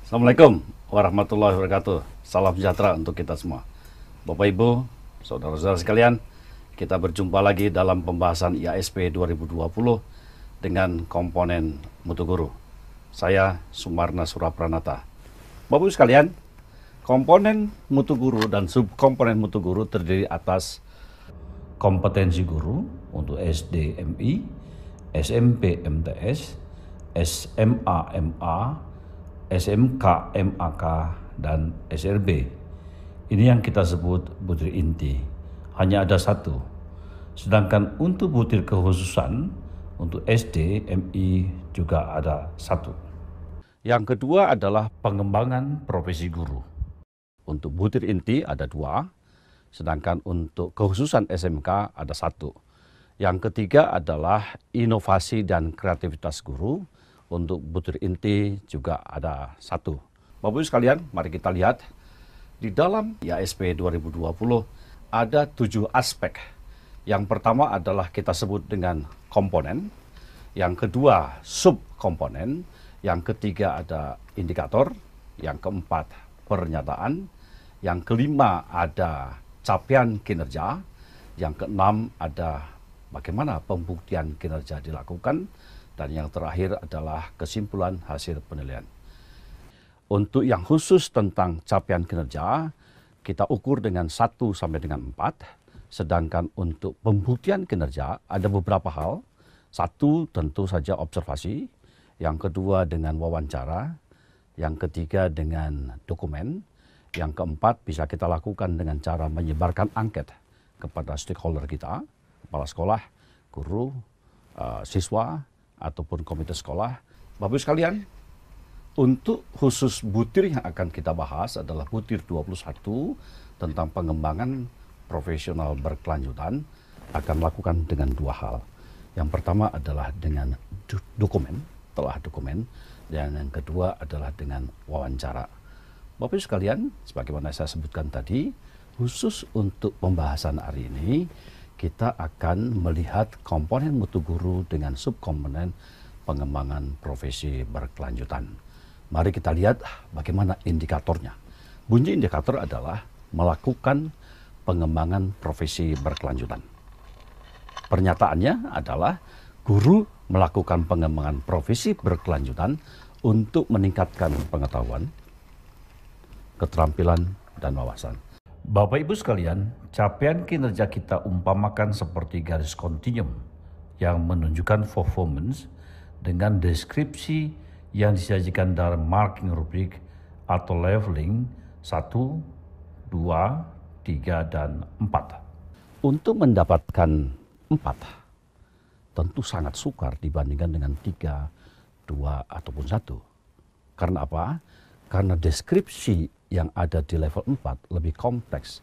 Assalamualaikum warahmatullahi wabarakatuh. Salam sejahtera untuk kita semua. Bapak Ibu, saudara-saudara sekalian, kita berjumpa lagi dalam pembahasan IASP 2020 dengan komponen mutu guru. Saya Sumarna Surapranata. Bapak Ibu sekalian, komponen mutu guru dan subkomponen mutu guru terdiri atas kompetensi guru untuk SD MI, SMP MTS, SMA MA, SMK MAK, dan SRB. Ini yang kita sebut butir inti. Hanya ada satu. Sedangkan untuk butir kekhususan, untuk SD, MI juga ada satu. Yang kedua adalah pengembangan profesi guru. Untuk butir inti ada dua, sedangkan untuk kekhususan SMK ada satu. Yang ketiga adalah inovasi dan kreativitas guru. Untuk butir inti juga ada satu. Bapak Ibu sekalian, mari kita lihat. Di dalam IASP 2020 ada 7 aspek. Yang pertama adalah kita sebut dengan komponen. Yang kedua subkomponen. Yang ketiga ada indikator. Yang keempat pernyataan. Yang kelima ada capaian kinerja. Yang keenam ada bagaimana pembuktian kinerja dilakukan. Dan yang terakhir adalah kesimpulan hasil penilaian. Untuk yang khusus tentang capaian kinerja, kita ukur dengan 1 sampai dengan 4. Sedangkan untuk pembuktian kinerja ada beberapa hal. 1 tentu saja observasi. Yang kedua dengan wawancara. Yang ketiga dengan dokumen. Yang keempat bisa kita lakukan dengan cara menyebarkan angket kepada stakeholder kita, kepala sekolah, guru, siswa, ataupun komite sekolah. Bapak Ibu sekalian, untuk khusus butir yang akan kita bahas adalah butir 21 tentang pengembangan profesional berkelanjutan, akan lakukan dengan 2 hal. Yang pertama adalah dengan dokumen, telah dokumen, dan yang kedua adalah dengan wawancara. Bapak Ibu sekalian, sebagaimana saya sebutkan tadi, khusus untuk pembahasan hari ini, kita akan melihat komponen mutu guru dengan subkomponen pengembangan profesi berkelanjutan. Mari kita lihat bagaimana indikatornya. Bunyi indikator adalah melakukan pengembangan profesi berkelanjutan. Pernyataannya adalah guru melakukan pengembangan profesi berkelanjutan untuk meningkatkan pengetahuan, keterampilan, dan wawasan. Bapak Ibu sekalian, capaian kinerja kita umpamakan seperti garis kontinum yang menunjukkan performance dengan deskripsi yang disajikan dalam marking rubrik atau leveling 1, 2, 3, dan 4. Untuk mendapatkan 4, tentu sangat sukar dibandingkan dengan 3, 2, ataupun 1. Karena apa? Karena deskripsi yang ada di level 4 lebih kompleks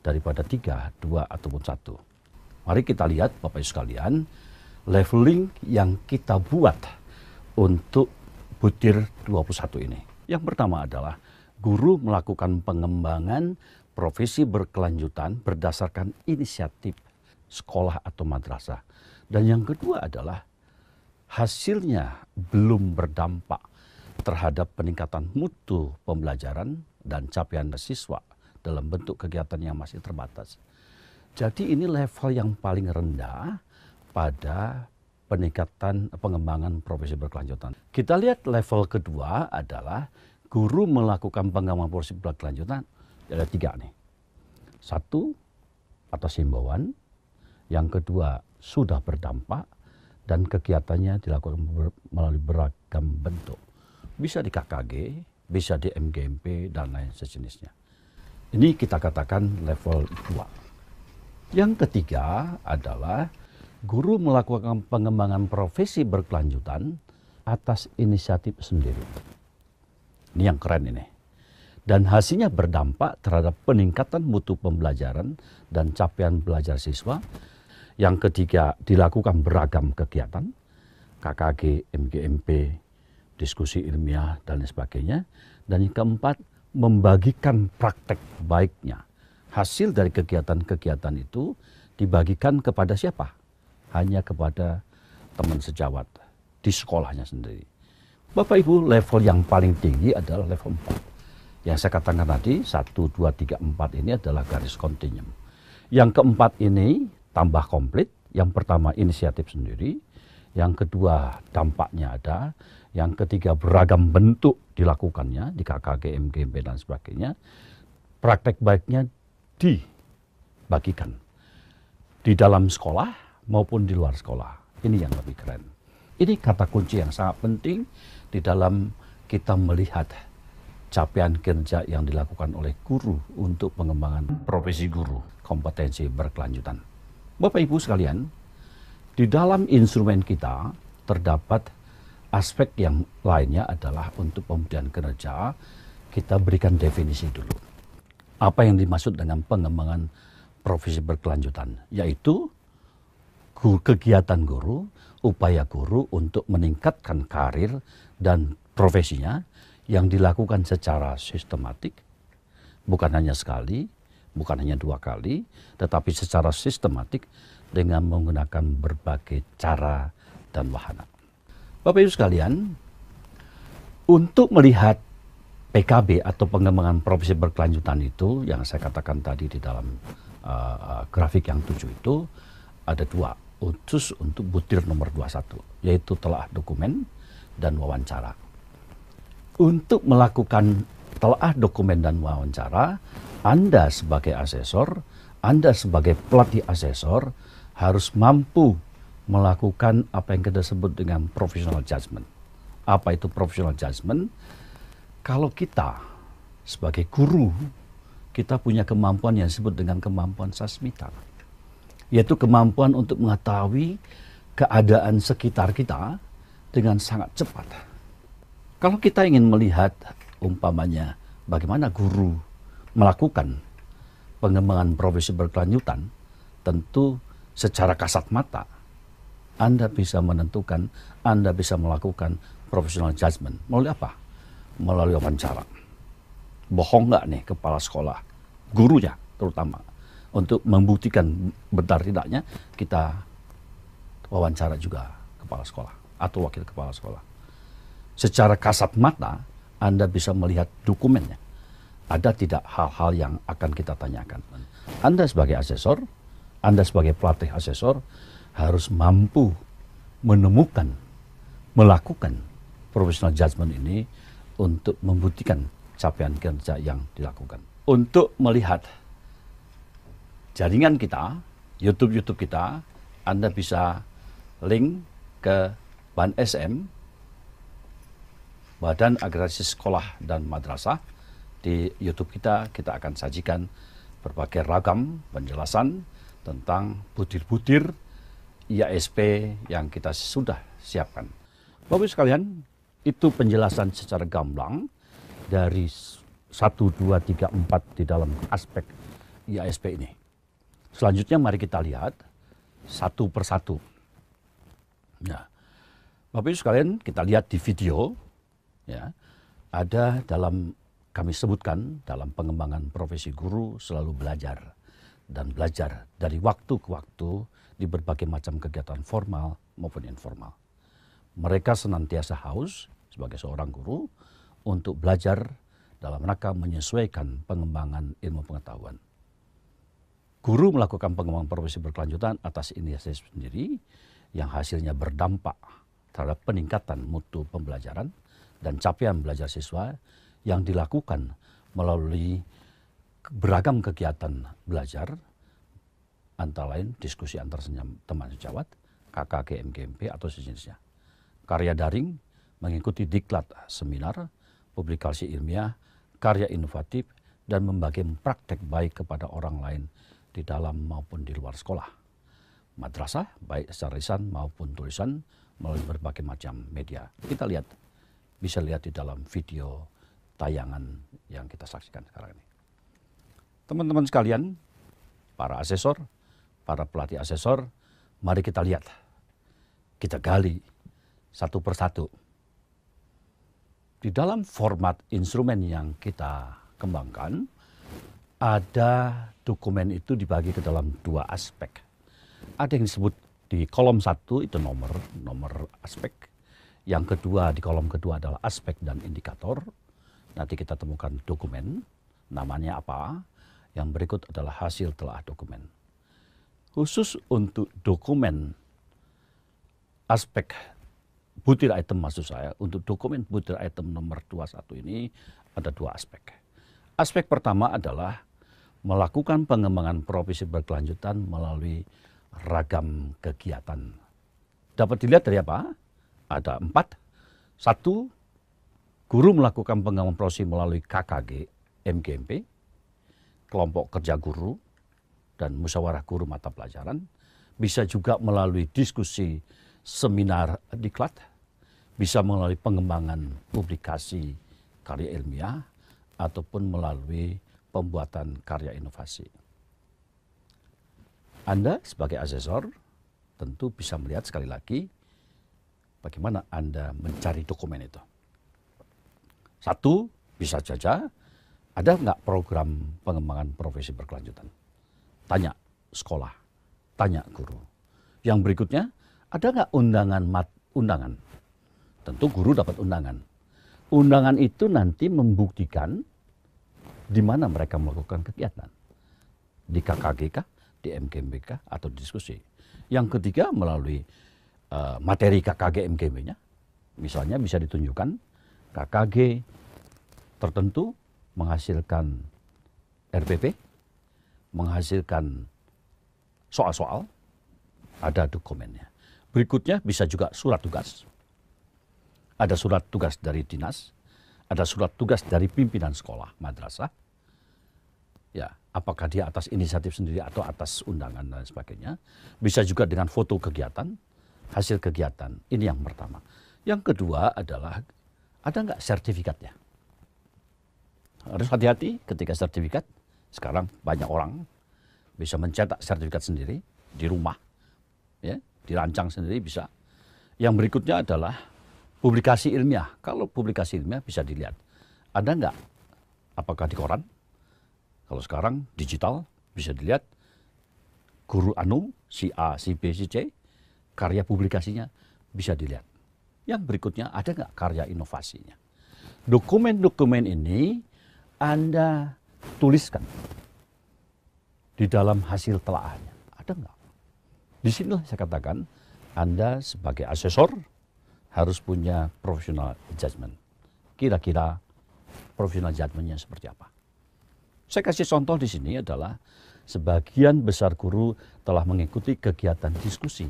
daripada 3, 2, ataupun 1. Mari kita lihat Bapak Ibu sekalian, leveling yang kita buat untuk butir 21 ini. Yang pertama adalah guru melakukan pengembangan profesi berkelanjutan berdasarkan inisiatif sekolah atau madrasah. Dan yang kedua adalah hasilnya belum berdampak terhadap peningkatan mutu pembelajaran dan capaian siswa dalam bentuk kegiatan yang masih terbatas. Jadi ini level yang paling rendah pada peningkatan pengembangan profesi berkelanjutan. Kita lihat level kedua adalah guru melakukan pengembangan profesi berkelanjutan. Ada 3 nih. 1, atas himbauan. Yang kedua, sudah berdampak. Dan kegiatannya dilakukan melalui beragam bentuk. Bisa di KKG, bisa di MGMP, dan lain sejenisnya. Ini kita katakan level 2. Yang ketiga adalah guru melakukan pengembangan profesi berkelanjutan atas inisiatif sendiri. Ini yang keren ini. Dan hasilnya berdampak terhadap peningkatan mutu pembelajaran dan capaian belajar siswa. Yang ketiga, dilakukan beragam kegiatan, KKG, MGMP, diskusi ilmiah, dan lain sebagainya. Dan yang keempat, membagikan praktek baiknya. Hasil dari kegiatan-kegiatan itu dibagikan kepada siapa? Hanya kepada teman sejawat di sekolahnya sendiri. Bapak Ibu, level yang paling tinggi adalah level 4. Yang saya katakan tadi, 1, 2, 3, 4 ini adalah garis kontinum. Yang keempat ini tambah komplit. Yang pertama inisiatif sendiri. Yang kedua dampaknya ada. Yang ketiga beragam bentuk dilakukannya di KKG, MGMP dan sebagainya. Praktek baiknya dibagikan di dalam sekolah maupun di luar sekolah. Ini yang lebih keren. Ini kata kunci yang sangat penting di dalam kita melihat capaian kerja yang dilakukan oleh guru untuk pengembangan profesi guru, kompetensi berkelanjutan. Bapak Ibu sekalian, di dalam instrumen kita terdapat aspek yang lainnya adalah untuk pemberian kinerja, kita berikan definisi dulu. Apa yang dimaksud dengan pengembangan profesi berkelanjutan? Yaitu kegiatan guru, upaya guru untuk meningkatkan karir dan profesinya yang dilakukan secara sistematik, bukan hanya sekali, bukan hanya 2 kali, tetapi secara sistematik dengan menggunakan berbagai cara dan wahana. Bapak Ibu sekalian, untuk melihat PKB atau pengembangan profesi berkelanjutan itu, yang saya katakan tadi di dalam grafik yang 7 itu, ada 2, khusus untuk butir nomor 21, yaitu telaah dokumen dan wawancara. Untuk melakukan telaah dokumen dan wawancara, Anda sebagai asesor, Anda sebagai pelatih asesor harus mampu melakukan apa yang kita sebut dengan professional judgment. Apa itu professional judgment? Kalau kita sebagai guru, kita punya kemampuan yang disebut dengan kemampuan sasmita, yaitu kemampuan untuk mengetahui keadaan sekitar kita dengan sangat cepat. Kalau kita ingin melihat umpamanya bagaimana guru melakukan pengembangan profesi berkelanjutan, tentu secara kasat mata Anda bisa menentukan, Anda bisa melakukan professional judgment. Melalui apa? Melalui wawancara. Bohong nggak nih kepala sekolah, gurunya terutama, untuk membuktikan benar tidaknya, kita wawancara juga kepala sekolah atau wakil kepala sekolah. Secara kasat mata, Anda bisa melihat dokumennya. Ada tidak hal-hal yang akan kita tanyakan. Anda sebagai asesor, Anda sebagai pelatih asesor, harus mampu menemukan, melakukan professional judgment ini untuk membuktikan capaian kerja yang dilakukan. Untuk melihat jaringan kita, YouTube kita, Anda bisa link ke BAN SM, Badan Agresi Sekolah dan Madrasah. Di YouTube kita akan sajikan berbagai ragam penjelasan tentang butir-butir IASP yang kita sudah siapkan. Bapak Ibu sekalian, itu penjelasan secara gamblang dari 1, 2, 3, 4 di dalam aspek IASP ini. Selanjutnya mari kita lihat satu persatu. Nah, Bapak Ibu sekalian, kita lihat di video, ya, ada dalam kami sebutkan dalam pengembangan profesi guru selalu belajar dan belajar dari waktu ke waktu di berbagai macam kegiatan formal maupun informal. Mereka senantiasa haus sebagai seorang guru untuk belajar dalam rangka menyesuaikan pengembangan ilmu pengetahuan. Guru melakukan pengembangan profesi berkelanjutan atas inisiatif sendiri yang hasilnya berdampak terhadap peningkatan mutu pembelajaran dan capaian belajar siswa yang dilakukan melalui beragam kegiatan belajar, antara lain diskusi antar teman sejawat, KKG, MGMP, atau sejenisnya. Karya daring mengikuti diklat seminar, publikasi ilmiah, karya inovatif, dan membagi praktek baik kepada orang lain di dalam maupun di luar sekolah. Madrasah, baik secara lisan maupun tulisan, melalui berbagai macam media. Kita lihat, bisa lihat di dalam video tayangan yang kita saksikan sekarang ini. Teman-teman sekalian, para asesor, para pelatih asesor, mari kita lihat, kita gali satu persatu. Di dalam format instrumen yang kita kembangkan, ada dokumen itu dibagi ke dalam 2 aspek. Ada yang disebut di kolom 1 itu nomor aspek, Yang kedua, di kolom kedua adalah aspek dan indikator. Nanti kita temukan dokumen, namanya apa. Yang berikut adalah hasil telah dokumen. Khusus untuk dokumen aspek butir item maksud saya, untuk dokumen butir item nomor 21 ini ada dua aspek. Aspek pertama adalah melakukan pengembangan profesi berkelanjutan melalui ragam kegiatan. Dapat dilihat dari apa? Ada 4. 1, guru melakukan pengembangan profesi melalui KKG, MGMP, kelompok kerja guru, dan musyawarah guru mata pelajaran. Bisa juga melalui diskusi seminar diklat, bisa melalui pengembangan publikasi karya ilmiah, ataupun melalui pembuatan karya inovasi. Anda sebagai asesor tentu bisa melihat sekali lagi bagaimana Anda mencari dokumen itu. 1, bisa saja ada nggak program pengembangan profesi berkelanjutan? Tanya sekolah, tanya guru. Yang berikutnya, ada nggak undangan? Tentu guru dapat undangan. Undangan itu nanti membuktikan di mana mereka melakukan kegiatan. Di KKG kah, di MGMB kah, atau diskusi. Yang ketiga, melalui materi KKG MGMB-nya. Misalnya bisa ditunjukkan KKG tertentu menghasilkan RPP, menghasilkan soal-soal, ada dokumennya. Berikutnya bisa juga surat tugas. Ada surat tugas dari dinas, ada surat tugas dari pimpinan sekolah, madrasah. Ya, apakah dia atas inisiatif sendiri atau atas undangan dan sebagainya. Bisa juga dengan foto kegiatan, hasil kegiatan. Ini yang pertama. Yang kedua adalah ada nggak sertifikatnya? Harus hati-hati ketika sertifikat. Sekarang banyak orang bisa mencetak sertifikat sendiri di rumah, ya, dirancang sendiri bisa. Yang berikutnya adalah publikasi ilmiah. Kalau publikasi ilmiah bisa dilihat. Ada nggak? Apakah di koran? Kalau sekarang digital bisa dilihat. Guru anu, si A, si B, si C, karya publikasinya bisa dilihat. Yang berikutnya ada nggak karya inovasinya? Dokumen-dokumen ini Anda tuliskan di dalam hasil telaahannya. Ada nggak? Di sini saya katakan Anda sebagai asesor harus punya professional judgment. Kira-kira professional judgment-nya seperti apa? Saya kasih contoh di sini adalah sebagian besar guru telah mengikuti kegiatan diskusi,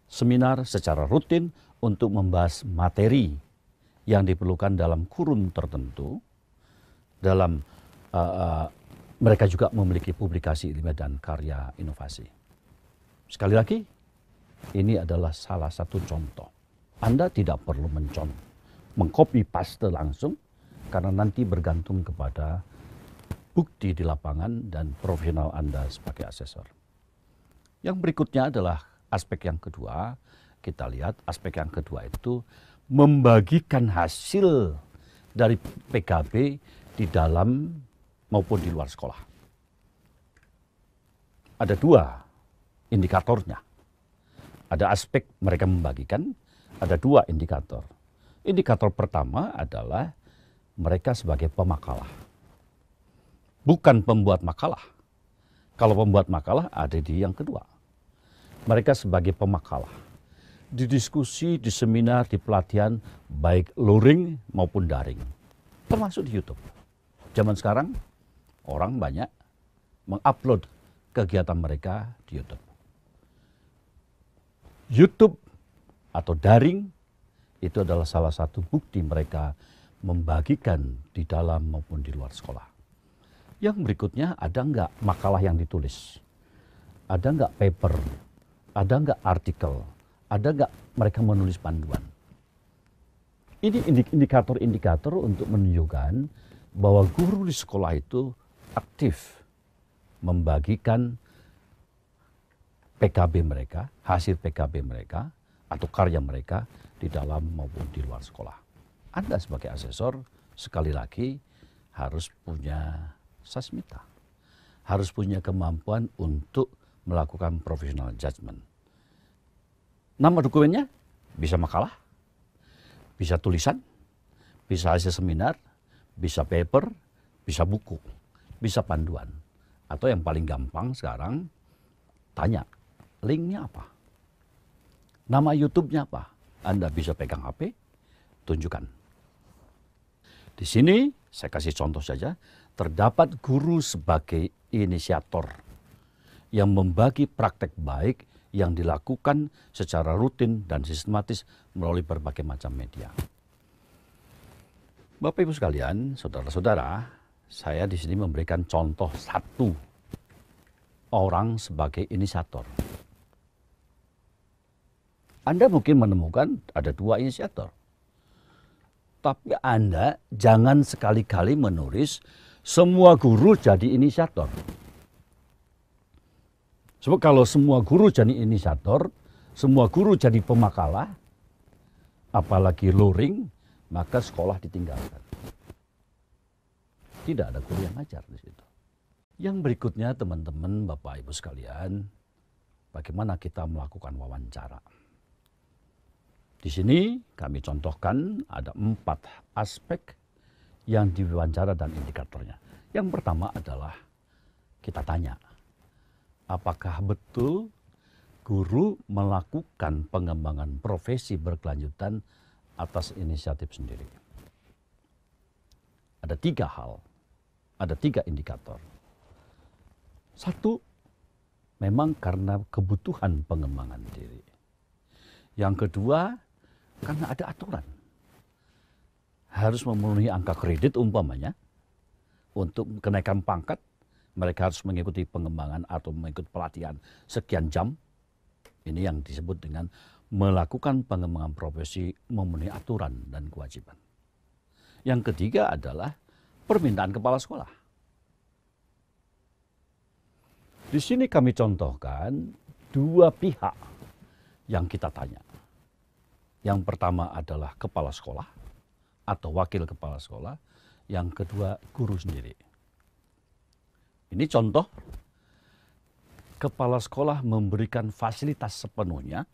seminar secara rutin untuk membahas materi yang diperlukan dalam kurun tertentu. Dalam mereka juga memiliki publikasi ilmiah dan karya inovasi. Sekali lagi, ini adalah salah satu contoh. Anda tidak perlu mengcopy paste langsung, karena nanti bergantung kepada bukti di lapangan dan profesional Anda sebagai asesor. Yang berikutnya adalah aspek yang kedua. Kita lihat aspek yang kedua itu membagikan hasil dari PKB di dalam maupun di luar sekolah. Ada 2 indikatornya. Ada aspek mereka membagikan, ada 2 indikator. Indikator pertama adalah mereka sebagai pemakalah. Bukan pembuat makalah. Kalau pembuat makalah ada di yang kedua. Mereka sebagai pemakalah. Di diskusi, di seminar, di pelatihan, baik luring maupun daring. Termasuk di YouTube. Zaman sekarang orang banyak mengupload kegiatan mereka di YouTube. YouTube atau daring itu adalah salah satu bukti mereka membagikan di dalam maupun di luar sekolah. Yang berikutnya, ada nggak makalah yang ditulis? Ada nggak paper? Ada nggak artikel? Ada nggak mereka menulis panduan? Ini indikator-indikator untuk menunjukkan bahwa guru di sekolah itu aktif membagikan PKB mereka, hasil PKB mereka, atau karya mereka di dalam maupun di luar sekolah. Anda sebagai asesor, sekali lagi harus punya sasmita. Harus punya kemampuan untuk melakukan professional judgment. Nama dokumennya Bisa makalah, bisa tulisan, bisa hasil seminar, bisa paper, bisa buku, bisa panduan. Atau yang paling gampang sekarang, tanya, linknya apa? Nama YouTube-nya apa? Anda bisa pegang HP, tunjukkan. Di sini saya kasih contoh saja, terdapat guru sebagai inisiator yang membagi praktek baik yang dilakukan secara rutin dan sistematis melalui berbagai macam media. Bapak Ibu sekalian, saudara-saudara, saya di sini memberikan contoh satu orang sebagai inisiator. Anda mungkin menemukan ada 2 inisiator. Tapi Anda jangan sekali-kali menulis semua guru jadi inisiator. Sebab kalau semua guru jadi inisiator, semua guru jadi pemakalah, apalagi luring, maka sekolah ditinggalkan. Tidak ada guru yang ngajar di situ. Yang berikutnya teman-teman, Bapak Ibu sekalian, bagaimana kita melakukan wawancara. Di sini kami contohkan ada 4 aspek yang diwawancara dan indikatornya. Yang pertama adalah kita tanya, apakah betul guru melakukan pengembangan profesi berkelanjutan atas inisiatif sendiri? Ada 3 hal, ada 3 indikator. 1, memang karena kebutuhan pengembangan diri. Yang kedua, karena ada aturan. Harus memenuhi angka kredit umpamanya. Untuk kenaikan pangkat, mereka harus mengikuti pengembangan atau mengikuti pelatihan sekian jam. Ini yang disebut dengan melakukan pengembangan profesi memenuhi aturan dan kewajiban. Yang ketiga adalah permintaan kepala sekolah. Di sini kami contohkan 2 pihak yang kita tanya. Yang pertama adalah kepala sekolah atau wakil kepala sekolah. Yang kedua guru sendiri. Ini contoh kepala sekolah memberikan fasilitas sepenuhnya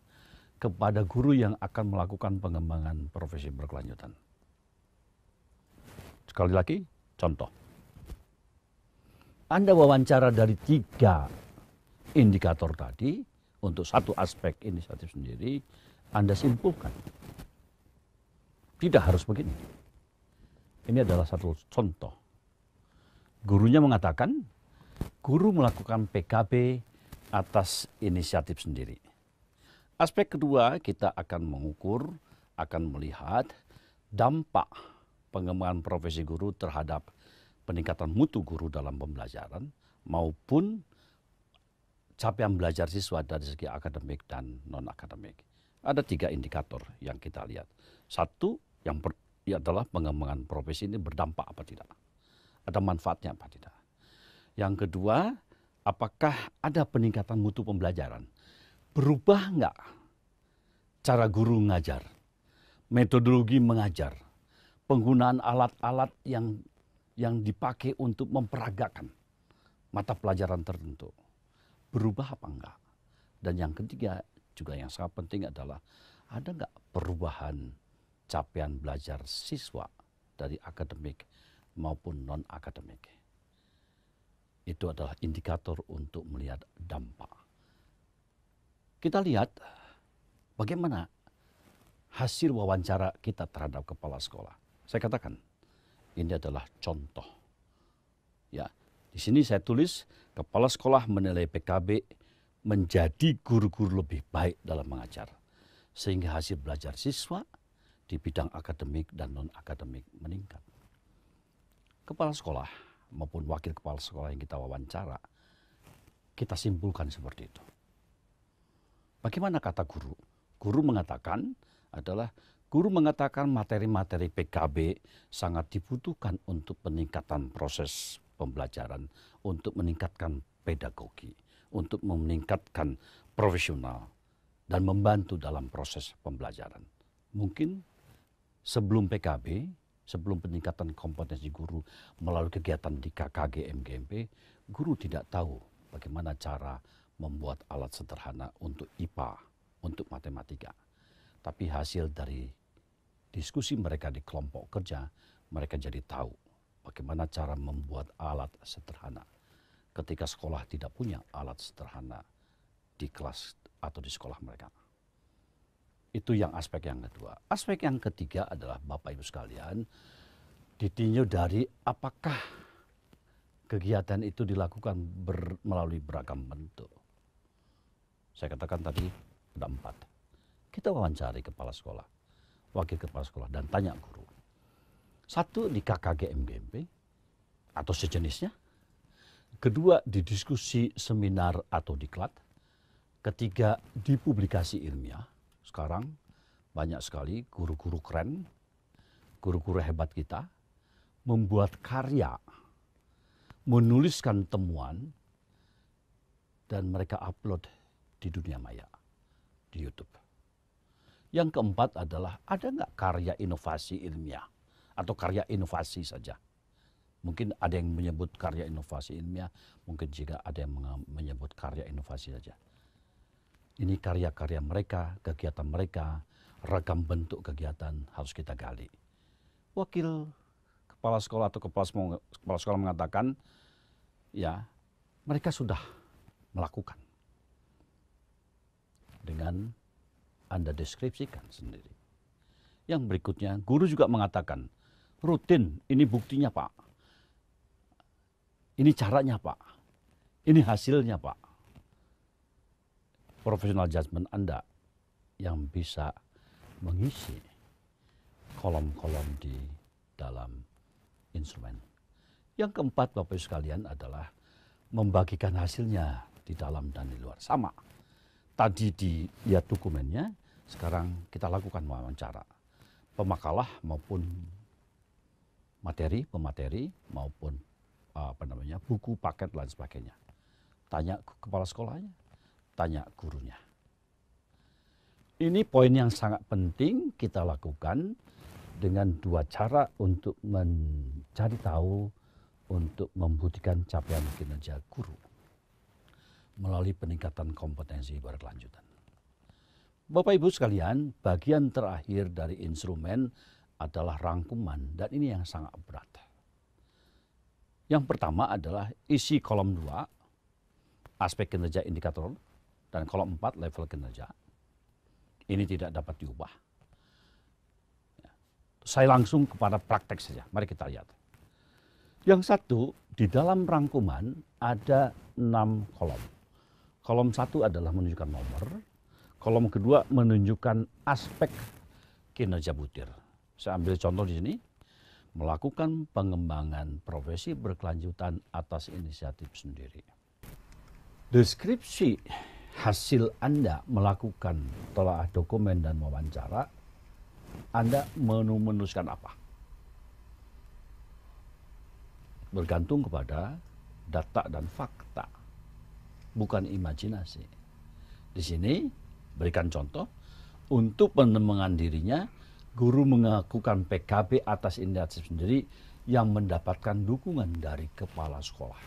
kepada guru yang akan melakukan pengembangan profesi berkelanjutan. Sekali lagi, contoh. Anda wawancara dari 3 indikator tadi untuk 1 aspek inisiatif sendiri, Anda simpulkan. Tidak harus begini. Ini adalah satu contoh. Gurunya mengatakan, guru melakukan PKB atas inisiatif sendiri. Aspek kedua, kita akan mengukur, akan melihat dampak pengembangan profesi guru terhadap peningkatan mutu guru dalam pembelajaran maupun capaian belajar siswa dari segi akademik dan non-akademik. Ada 3 indikator yang kita lihat. 1, yang adalah pengembangan profesi ini berdampak apa tidak. Ada manfaatnya apa tidak. Yang kedua, apakah ada peningkatan mutu pembelajaran. Berubah enggak cara guru mengajar, metodologi mengajar, penggunaan alat-alat yang dipakai untuk memperagakan mata pelajaran tertentu. Berubah apa enggak? Dan yang ketiga juga yang sangat penting adalah ada enggak perubahan capaian belajar siswa dari akademik maupun non-akademik. Itu adalah indikator untuk melihat dampak. Kita lihat bagaimana hasil wawancara kita terhadap kepala sekolah. Saya katakan, ini adalah contoh. Ya, di sini saya tulis kepala sekolah menilai PKB menjadi guru-guru lebih baik dalam mengajar. Sehingga hasil belajar siswa di bidang akademik dan non-akademik meningkat. Kepala sekolah maupun wakil kepala sekolah yang kita wawancara, kita simpulkan seperti itu. Bagaimana kata guru? Guru mengatakan materi-materi PKB sangat dibutuhkan untuk peningkatan proses pembelajaran, untuk meningkatkan pedagogi, untuk meningkatkan profesional, dan membantu dalam proses pembelajaran. Mungkin sebelum PKB, sebelum peningkatan kompetensi guru melalui kegiatan di KKG MGMP, guru tidak tahu bagaimana cara membuat alat sederhana untuk IPA, untuk matematika. Tapi hasil dari diskusi mereka di kelompok kerja, mereka jadi tahu bagaimana cara membuat alat sederhana ketika sekolah tidak punya alat sederhana di kelas atau di sekolah mereka. Itu yang aspek yang kedua. Aspek yang ketiga adalah Bapak Ibu sekalian, ditinjau dari apakah kegiatan itu dilakukan melalui beragam bentuk. Saya katakan tadi ada 4. Kita wawancari kepala sekolah, wakil kepala sekolah, dan tanya guru. 1 di KKG MGMP atau sejenisnya. 2 di diskusi seminar atau diklat. 3 di publikasi ilmiah. Sekarang banyak sekali guru-guru keren, guru-guru hebat kita membuat karya, menuliskan temuan, dan mereka upload di dunia maya, di YouTube. Yang keempat adalah, ada nggak karya inovasi ilmiah atau karya inovasi saja? Mungkin ada yang menyebut karya inovasi ilmiah, mungkin juga ada yang menyebut karya inovasi saja. Ini karya-karya mereka, kegiatan mereka, ragam bentuk kegiatan harus kita gali. Wakil kepala sekolah atau kepala sekolah mengatakan, ya mereka sudah melakukan. Dengan Anda deskripsikan sendiri. Yang berikutnya, guru juga mengatakan, rutin, ini buktinya Pak. Ini caranya Pak. Ini hasilnya Pak. Professional judgment Anda yang bisa mengisi kolom-kolom di dalam instrumen. Yang keempat Bapak Ibu sekalian adalah membagikan hasilnya di dalam dan di luar. Sama. Tadi dilihat dokumennya, sekarang kita lakukan wawancara. Pemakalah maupun materi, pemateri maupun buku, paket, dan sebagainya. Tanya kepala sekolahnya, tanya gurunya. Ini poin yang sangat penting kita lakukan dengan 2 cara untuk mencari tahu, untuk membuktikan capaian kinerja guru melalui peningkatan kompetensi berkelanjutan. Bapak Ibu sekalian, bagian terakhir dari instrumen adalah rangkuman, dan ini yang sangat berat. Yang pertama adalah isi kolom 2, aspek kinerja indikator, dan kolom 4, level kinerja. Ini tidak dapat diubah. Saya langsung kepada praktek saja, mari kita lihat. Yang satu, di dalam rangkuman ada 6 kolom. Kolom 1 adalah menunjukkan nomor, kolom kedua menunjukkan aspek kinerja butir. Saya ambil contoh di sini, melakukan pengembangan profesi berkelanjutan atas inisiatif sendiri. Deskripsi hasil Anda melakukan telah dokumen dan wawancara, Anda menuliskan apa? Bergantung kepada data dan fakta, bukan imajinasi. Di sini berikan contoh, untuk pengembangan dirinya, guru melakukan PKB atas inisiatif sendiri yang mendapatkan dukungan dari kepala sekolah.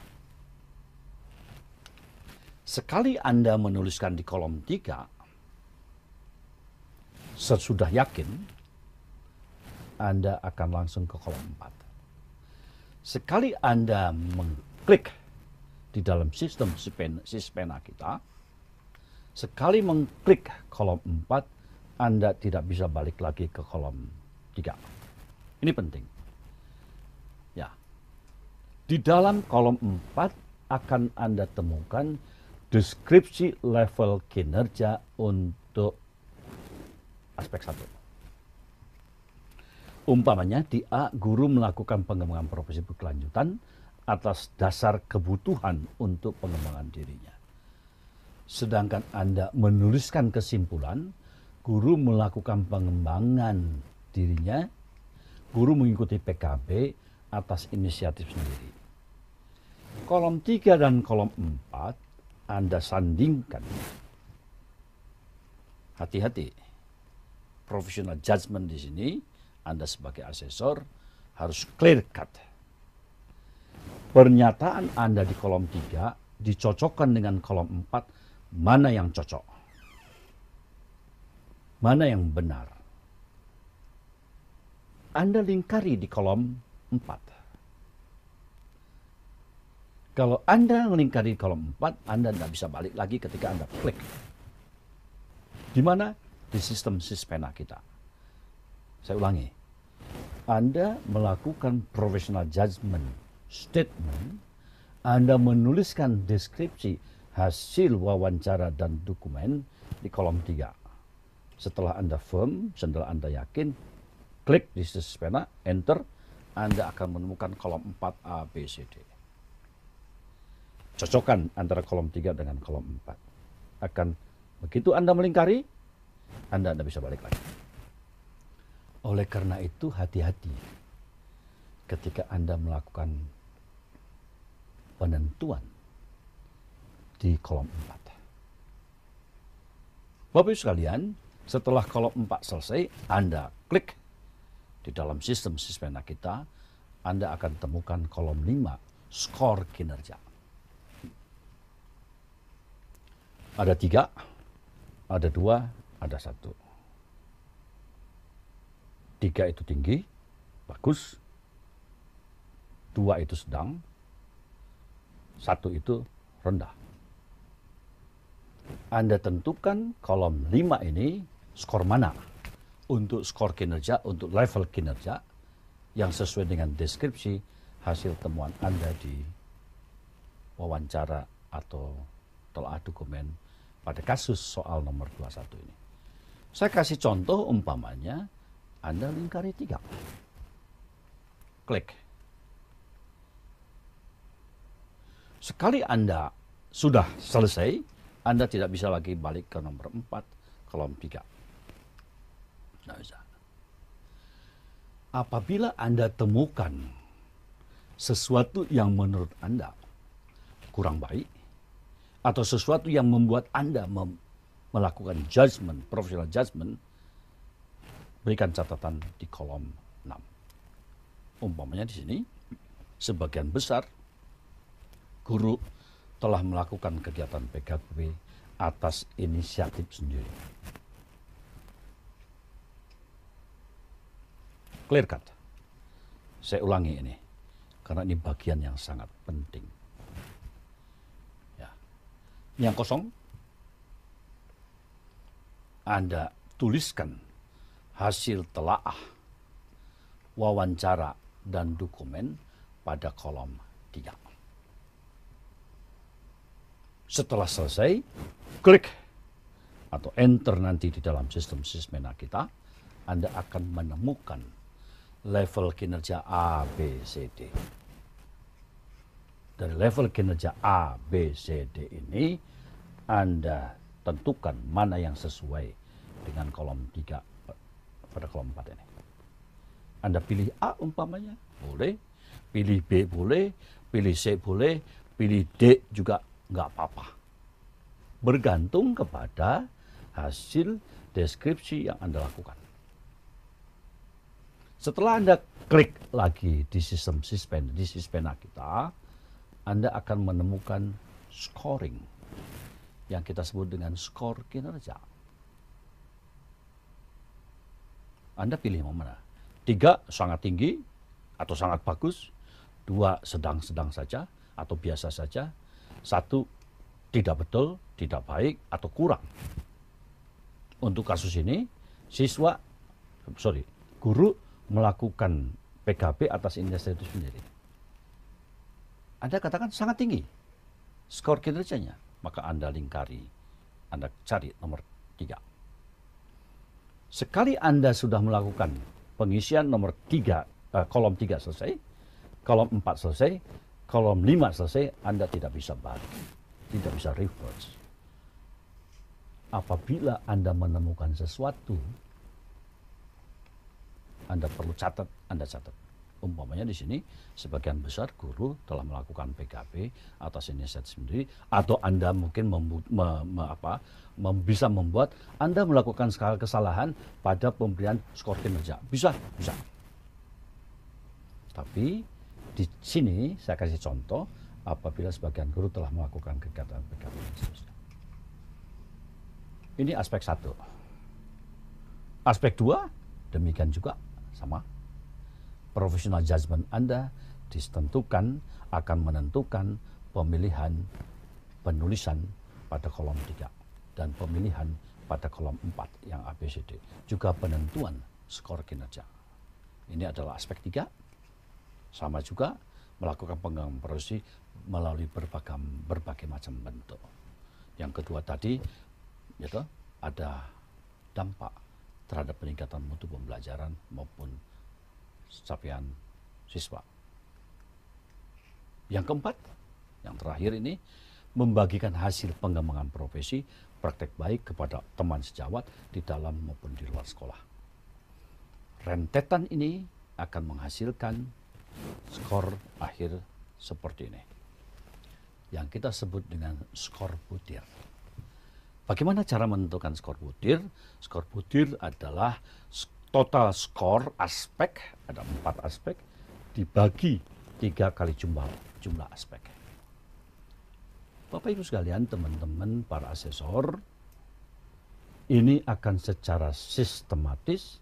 Sekali Anda menuliskan di kolom 3, sesudah yakin, Anda akan langsung ke kolom 4. Sekali Anda mengklik di dalam sistem Sispena kita, sekali mengklik kolom 4, Anda tidak bisa balik lagi ke kolom 3. Ini penting. Ya. Di dalam kolom 4 akan Anda temukan deskripsi level kinerja untuk aspek 1. Umpamanya di A, guru melakukan pengembangan profesi berkelanjutan atas dasar kebutuhan untuk pengembangan dirinya. Sedangkan Anda menuliskan kesimpulan, guru melakukan pengembangan dirinya, guru mengikuti PKB atas inisiatif sendiri. Kolom 3 dan kolom 4 Anda sandingkan. Hati-hati. Professional judgment di sini, Anda sebagai asesor harus clear cut. Pernyataan Anda di kolom 3 dicocokkan dengan kolom 4, mana yang cocok. Mana yang benar? Anda lingkari di kolom 4. Kalau Anda melingkari di kolom 4, Anda tidak bisa balik lagi ketika Anda klik. Di mana? Di sistem Sispena kita. Saya ulangi. Anda melakukan professional judgment statement, Anda menuliskan deskripsi hasil wawancara dan dokumen di kolom 3. Setelah Anda firm, setelah Anda yakin, klik di Sispena, enter, Anda akan menemukan kolom 4 A, B, C, D. Cocokkan antara kolom 3 dengan kolom 4. Akan begitu Anda melingkari, Anda tidak bisa balik lagi. Oleh karena itu hati-hati ketika Anda melakukan penentuan di kolom 4. Bapak Ibu sekalian, setelah kolom 4 selesai, Anda klik di dalam sistem Sispena kita, Anda akan temukan kolom 5, skor kinerja. Ada 3, ada 2, ada 1. 3 itu tinggi, bagus. 2 itu sedang. 1 itu rendah. Anda tentukan kolom 5 ini skor mana untuk skor kinerja, untuk level kinerja yang sesuai dengan deskripsi hasil temuan Anda di wawancara atau telaah dokumen pada kasus soal nomor 21 ini. Saya kasih contoh umpamanya, Anda lingkari 3. Klik. Sekali Anda sudah selesai, Anda tidak bisa lagi balik ke nomor 4, kolom 3. Tidak bisa. Apabila Anda temukan sesuatu yang menurut Anda kurang baik, atau sesuatu yang membuat Anda melakukan judgment, professional judgment, berikan catatan di kolom 6. Umpamanya di sini, sebagian besar guru telah melakukan kegiatan PKP atas inisiatif sendiri. Clear cut. Saya ulangi ini, karena ini bagian yang sangat penting. Ya. Yang kosong, Anda tuliskan hasil telaah, wawancara, dan dokumen pada kolom 3. Setelah selesai, klik atau enter nanti di dalam sistem Sispena kita, Anda akan menemukan level kinerja A, B, C, D. Dari level kinerja A, B, C, D ini, Anda tentukan mana yang sesuai dengan kolom 3 pada kolom 4 ini. Anda pilih A umpamanya, boleh. Pilih B boleh, pilih C boleh, pilih D juga nggak apa-apa. Bergantung kepada hasil deskripsi yang Anda lakukan. Setelah Anda klik lagi di sistem Sispena kita, Anda akan menemukan scoring yang kita sebut dengan skor kinerja. Anda pilih yang mana? 3 sangat tinggi atau sangat bagus, 2 sedang-sedang saja atau biasa saja, 1 tidak betul, tidak baik atau kurang. Untuk kasus ini, guru melakukan PKP atas inisiatif sendiri. Anda katakan sangat tinggi skor kinerjanya, maka Anda lingkari, Anda cari nomor 3. Sekali Anda sudah melakukan pengisian nomor 3, kolom 3 selesai, kolom 4 selesai, kolom 5 selesai, Anda tidak bisa balik, tidak bisa reverse. Apabila Anda menemukan sesuatu, Anda perlu catat, Anda catat. Umpamanya di sini, sebagian besar guru telah melakukan PKP atas inisiatif sendiri, atau Anda mungkin bisa membuat Anda melakukan kesalahan pada pemberian skor kinerja. Bisa. Tapi di sini saya kasih contoh apabila sebagian guru telah melakukan kegiatan PKP. Ini aspek 1. Aspek 2, demikian juga sama. Professional judgment Anda ditentukan akan menentukan pemilihan penulisan pada kolom 3 dan pemilihan pada kolom 4 yang ABCD. Juga penentuan skor kinerja. Ini adalah aspek 3. Sama juga melakukan pengembangan profesi melalui berbagai macam bentuk. Yang kedua tadi, yaitu ada dampak terhadap peningkatan mutu pembelajaran maupun capaian siswa. Yang keempat, yang terakhir ini, membagikan hasil pengembangan profesi praktek baik kepada teman sejawat di dalam maupun di luar sekolah. Rentetan ini akan menghasilkan skor akhir seperti ini, yang kita sebut dengan skor butir. Bagaimana cara menentukan skor butir? Skor butir adalah total skor aspek, ada 4 aspek, dibagi 3 kali jumlah aspek. Bapak Ibu sekalian, teman-teman para asesor, ini akan secara sistematis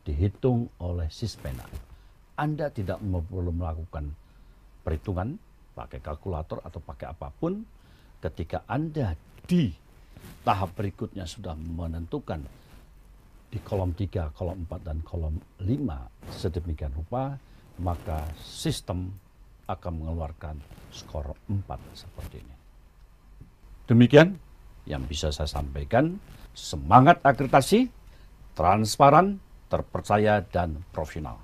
dihitung oleh Sispena. Anda tidak perlu melakukan perhitungan pakai kalkulator atau pakai apapun. Ketika Anda di tahap berikutnya sudah menentukan di kolom 3, kolom 4, dan kolom 5 sedemikian rupa, maka sistem akan mengeluarkan skor 4 seperti ini. Demikian yang bisa saya sampaikan. Semangat akreditasi, transparan, terpercaya, dan profesional.